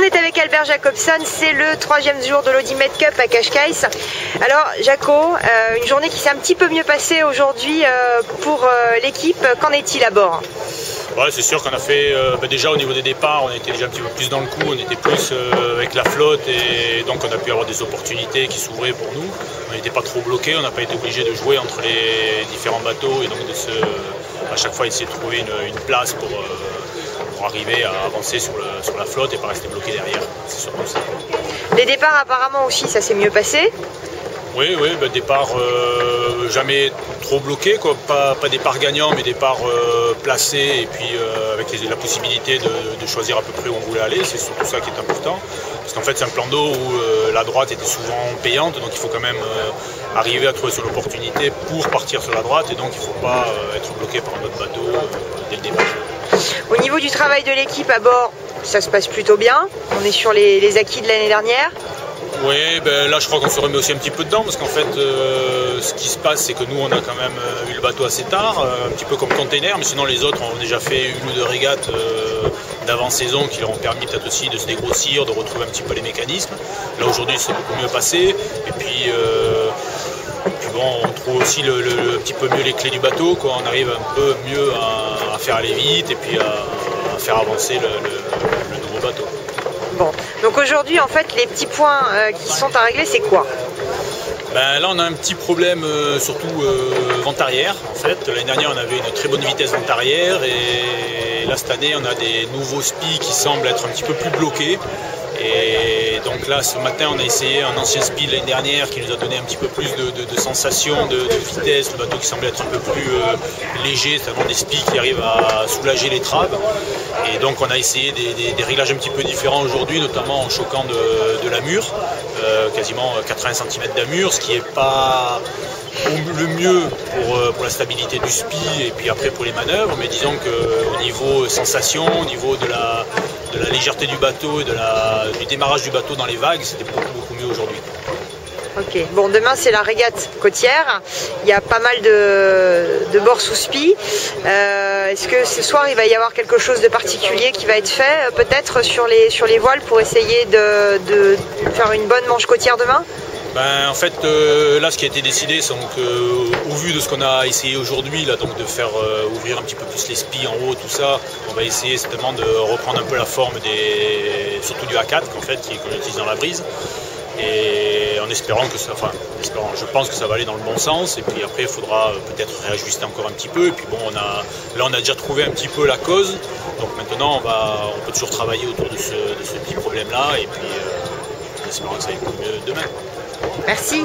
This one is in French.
est avec Albert Jacobson, c'est le troisième jour de l'Audimet Cup à Cascais. Alors Jaco, une journée qui s'est un petit peu mieux passée aujourd'hui pour l'équipe, qu'en est-il à bord? Ouais, c'est sûr qu'on a fait, déjà au niveau des départs, on était déjà un petit peu plus dans le coup, on était plus avec la flotte et donc on a pu avoir des opportunités qui s'ouvraient pour nous. On n'était pas trop bloqué, on n'a pas été obligé de jouer entre les différents bateaux et donc à chaque fois essayer de trouver une place pour arriver à avancer sur la flotte et pas rester bloqué derrière. C'est surtout ça. Les départs apparemment aussi, ça s'est mieux passé? Oui, départ jamais trop bloqué, quoi. Pas départ gagnant, mais départ placé et puis avec la possibilité de choisir à peu près où on voulait aller. C'est surtout ça qui est important. Parce qu'en fait, c'est un plan d'eau où la droite était souvent payante, donc il faut quand même arriver à trouver son opportunité pour partir sur la droite et donc il ne faut pas être bloqué par un autre bateau dès le départ. Au niveau du travail de l'équipe à bord, ça se passe plutôt bien. On est sur les acquis de l'année dernière. Oui, là je crois qu'on se remet aussi un petit peu dedans parce qu'en fait ce qui se passe c'est que nous on a quand même eu le bateau assez tard, un petit peu comme container, mais sinon les autres ont déjà fait une ou deux régates d'avant-saison qui leur ont permis peut-être aussi de se dégrossir, de retrouver un petit peu les mécanismes. Là aujourd'hui c'est beaucoup mieux passé et puis bon, on trouve aussi un petit peu mieux les clés du bateau, quoi. On arrive un peu mieux à faire aller vite et puis à faire avancer le nouveau bateau. Bon, donc aujourd'hui en fait les petits points qui sont à régler, c'est quoi? Là on a un petit problème surtout vent arrière en fait. L'année dernière on avait une très bonne vitesse vent arrière et là cette année on a des nouveaux spies qui semblent être un petit peu plus bloqués. Et donc là ce matin on a essayé un ancien speed l'année dernière qui nous a donné un petit peu plus de sensation, de vitesse, le bateau qui semblait être un peu plus léger, c'est vraiment des spies qui arrivent à soulager les traves. Et donc on a essayé des réglages un petit peu différents aujourd'hui, notamment en choquant de l'amure, quasiment 80 cm d'amure, ce qui n'est pas le mieux pour la stabilité du spi et puis après pour les manœuvres, mais disons qu'au niveau sensation, au niveau de la légèreté du bateau et du démarrage du bateau dans les vagues, c'était beaucoup mieux aujourd'hui. Ok, bon demain c'est la régate côtière, il y a pas mal de bords sous spi. Est-ce que ce soir il va y avoir quelque chose de particulier qui va être fait peut-être sur les voiles pour essayer de faire une bonne manche côtière demain? En fait, là, ce qui a été décidé, c'est au vu de ce qu'on a essayé aujourd'hui, donc de faire ouvrir un petit peu plus les spies en haut, tout ça, on va essayer certainement de reprendre un peu la forme surtout du A4 en fait, qu'on utilise dans la brise. Et en espérant que ça, je pense que ça va aller dans le bon sens. Et puis après, il faudra peut-être réajuster encore un petit peu. Et puis bon, là, on a déjà trouvé un petit peu la cause. Donc maintenant, on peut toujours travailler autour de ce petit problème-là. Et puis, en espérant que ça aille mieux demain. Merci.